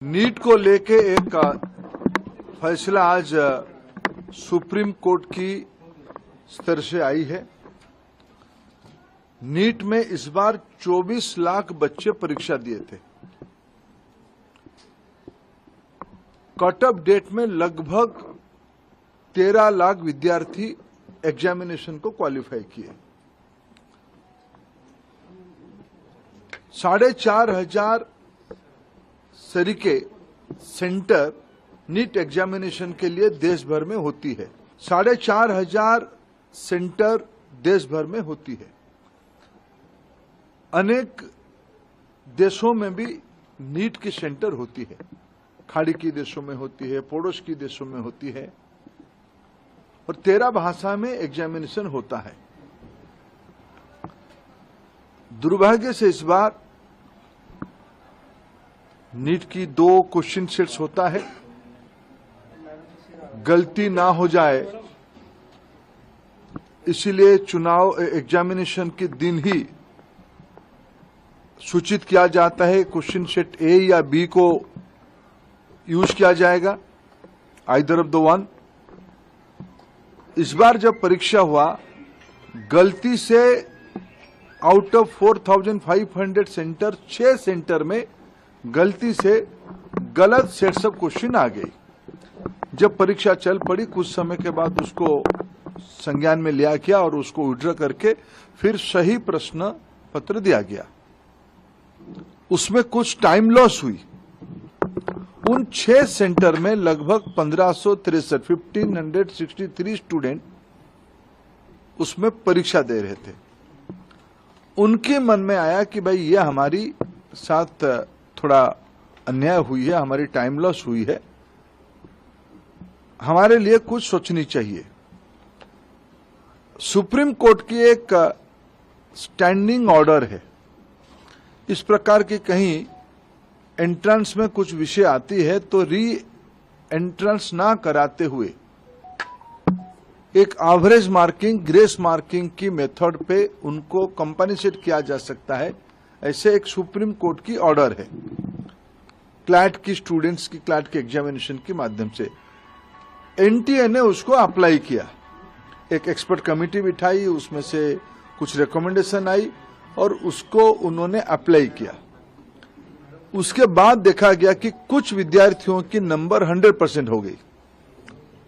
NEET को लेके एक फैसला आज सुप्रीम कोर्ट की स्तर से आई है। नीट में इस बार 24 लाख बच्चे परीक्षा दिए थे। कट ऑफ डेट में लगभग 13 लाख विद्यार्थी एग्जामिनेशन को क्वालिफाई किए। 4,500 तरीके सेंटर नीट एग्जामिनेशन के लिए देश भर में होती है। 4,500 सेंटर देश भर में होती है। अनेक देशों में भी नीट की सेंटर होती है। खाड़ी की देशों में होती है, पड़ोस की देशों में होती है और 13 भाषा में एग्जामिनेशन होता है। दुर्भाग्य से इस बार नीट की 2 क्वेश्चन सेट्स होता है। गलती ना हो जाए इसीलिए चुनाव एग्जामिनेशन के दिन ही सूचित किया जाता है। क्वेश्चन सेट ए या बी को यूज किया जाएगा, आइदर ऑफ द वन। इस बार जब परीक्षा हुआ, गलती से आउट ऑफ 4,500 सेंटर 6 सेंटर में गलती से गलत सेट्स ऑफ क्वेश्चन आ गई। जब परीक्षा चल पड़ी, कुछ समय के बाद उसको संज्ञान में लिया गया और उसको विड्रॉ करके फिर सही प्रश्न पत्र दिया गया। उसमें कुछ टाइम लॉस हुई। उन 6 सेंटर में लगभग 1563 स्टूडेंट उसमें परीक्षा दे रहे थे। उनके मन में आया कि भाई ये हमारी साथ थोड़ा अन्याय हुई है, हमारी टाइम लॉस हुई है, हमारे लिए कुछ सोचनी चाहिए। सुप्रीम कोर्ट की एक स्टैंडिंग ऑर्डर है। इस प्रकार की कहीं एंट्रेंस में कुछ विषय आती है तो री एंट्रेंस ना कराते हुए एक एवरेज मार्किंग, ग्रेस मार्किंग की मेथड पे उनको कंपनसेट किया जा सकता है। ऐसे एक सुप्रीम कोर्ट की ऑर्डर है। क्लैट की स्टूडेंट्स की क्लैट के एग्जामिनेशन के माध्यम से एनटीए ने उसको अप्लाई किया। एक एक्सपर्ट कमेटी बिठाई, उसमें से कुछ रिकमेंडेशन आई और उसको उन्होंने अप्लाई किया। उसके बाद देखा गया कि कुछ विद्यार्थियों की नंबर 100% हो गई।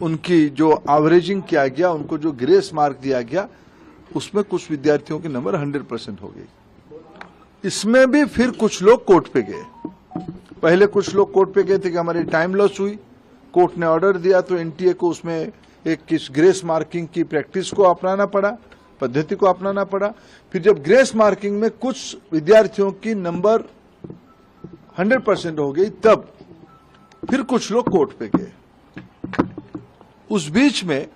उनकी जो एवरेजिंग किया गया, उनको जो ग्रेस मार्क दिया गया, उसमें कुछ विद्यार्थियों की नंबर 100% हो गई। इसमें भी फिर कुछ लोग कोर्ट पे गए। पहले कुछ लोग कोर्ट पे गए थे कि हमारी टाइम लॉस हुई। कोर्ट ने ऑर्डर दिया तो एनटीए को उसमें एक किस ग्रेस मार्किंग की प्रैक्टिस को अपनाना पड़ा, पद्धति को अपनाना पड़ा। फिर जब ग्रेस मार्किंग में कुछ विद्यार्थियों की नंबर 100% हो गई, तब फिर कुछ लोग कोर्ट पे गए। उस बीच में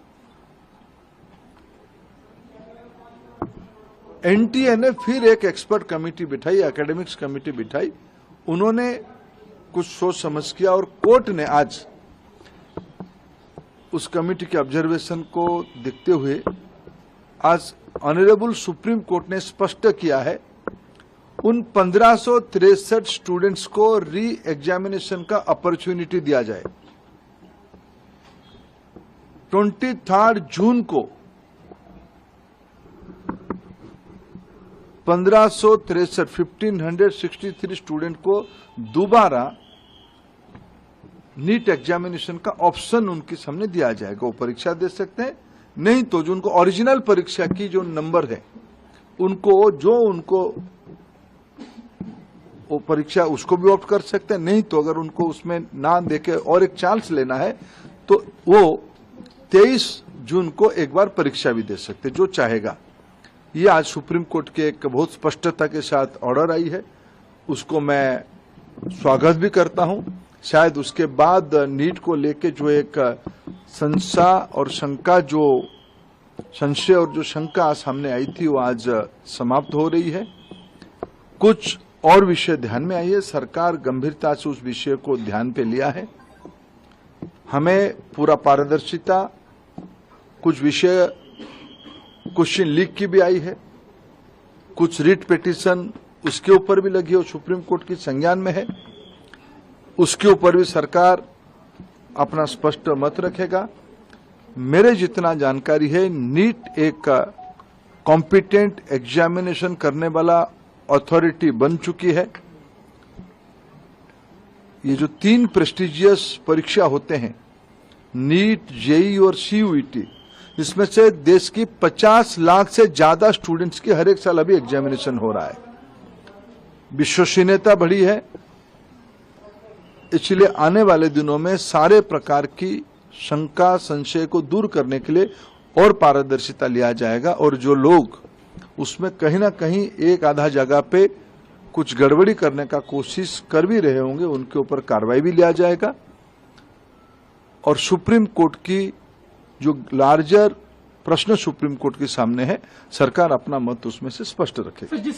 एनटीए ने फिर एक एक्सपर्ट कमेटी बिठाई, एकेडमिक्स कमेटी बिठाई। उन्होंने कुछ सोच समझ किया और कोर्ट ने आज उस कमेटी के ऑब्जर्वेशन को देखते हुए आज ऑनरेबल सुप्रीम कोर्ट ने स्पष्ट किया है उन 1563 स्टूडेंट्स को री एग्जामिनेशन का अपॉर्चुनिटी दिया जाए। 23 जून को 1563 स्टूडेंट को दोबारा नीट एग्जामिनेशन का ऑप्शन उनके सामने दिया जाएगा। वो परीक्षा दे सकते हैं, नहीं तो जो उनको ओरिजिनल परीक्षा की जो नंबर है उनको वो परीक्षा उसको भी ऑप्ट कर सकते हैं। नहीं तो अगर उनको उसमें ना देके और एक चांस लेना है तो वो 23 जून को एक बार परीक्षा भी दे सकते, जो चाहेगा। ये आज सुप्रीम कोर्ट के एक बहुत स्पष्टता के साथ ऑर्डर आई है, उसको मैं स्वागत भी करता हूं। शायद उसके बाद नीट को लेके जो एक संशय और शंका सामने आई थी, वो आज समाप्त हो रही है। कुछ और विषय ध्यान में आई है। सरकार गंभीरता से उस विषय को ध्यान पे लिया है। हमें पूरा पारदर्शिता, कुछ विषय क्वेश्चन लीक की भी आई है, कुछ रिट पिटीशन उसके ऊपर भी लगी है, सुप्रीम कोर्ट की संज्ञान में है। उसके ऊपर भी सरकार अपना स्पष्ट मत रखेगा। मेरे जितना जानकारी है, नीट एक कॉम्पिटेंट एग्जामिनेशन करने वाला अथॉरिटी बन चुकी है। ये जो 3 प्रेस्टिजियस परीक्षा होते हैं, नीट, जेईई और सीयूईटी, इसमें से देश की 50 लाख से ज्यादा स्टूडेंट्स की हर एक साल अभी एग्जामिनेशन हो रहा है। विश्वसनीयता बढ़ी है, इसलिए आने वाले दिनों में सारे प्रकार की शंका संशय को दूर करने के लिए और पारदर्शिता लिया जाएगा, और जो लोग उसमें कहीं ना कहीं एक आधा जगह पे कुछ गड़बड़ी करने का कोशिश कर भी रहे होंगे, उनके ऊपर कार्रवाई भी लिया जाएगा। और सुप्रीम कोर्ट की जो लार्जर प्रश्न सुप्रीम कोर्ट के सामने है, सरकार अपना मत उसमें से स्पष्ट रखेगी।